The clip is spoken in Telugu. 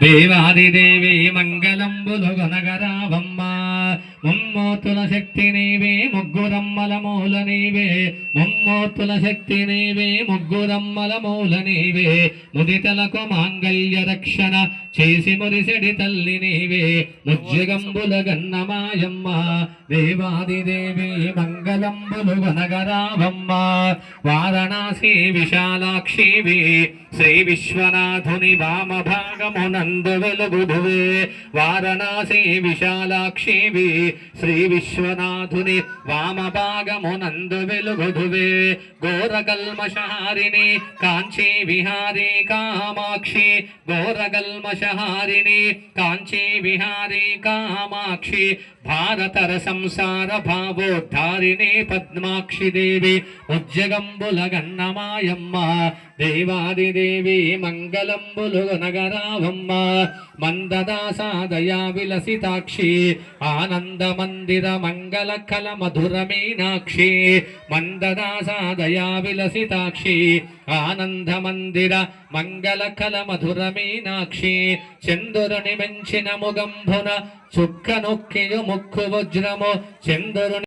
దేవాదిదేవి మంగళంబులు గొనగరావమ్మ ముమ్మూర్తుల శక్తి నీవే ముగ్గురమ్మల మూల నీవే ముమ్మూర్తుల శక్తి నీవే ముగ్గురమ్మల మూల నీవే ముదితలకు మాంగళ్య రక్షణ చేసి మురిసెడి తల్లి నీవే ముజ్జగంబుల గన్నమాయమ్మ దేవాదిదేవి మంగళంబులు గొనగరావమ్మ వారణాసి విశాలాక్షివి శ్రీ విశ్వనాథుని వామభాగమునందు వెలుగుదువే వారణాసి విశాలాక్షివి శ్రీ విశ్వనాథుని వామభాగమునందు వెలుగుదువే ఘోరకల్మషహారిణి కాంచీ విహారీ కామాక్షి ఘోరకల్మషహారిణి కాంచీ విహారీ కామాక్షి భారతర సంసార భావోద్ధారిణి పద్మాక్షి దేవి ఉజ్జగంబుల గన్నమాయమ్మ దేవాదిదేవి మంగళంబులు నగరావమ్మ మందదాసాదయా విలసితాక్షి ఆనంద మందిర మంగళ కల మధుర మీనాక్షి మందదాసాదయా విలసితాక్షి ఆనంద మందిర మంగళ కల మధుర మీనాక్షి చంద్రుని మెంచిన ముగంభున చుక్క నొక్కియు ముక్కు వజ్రము చంద్రుని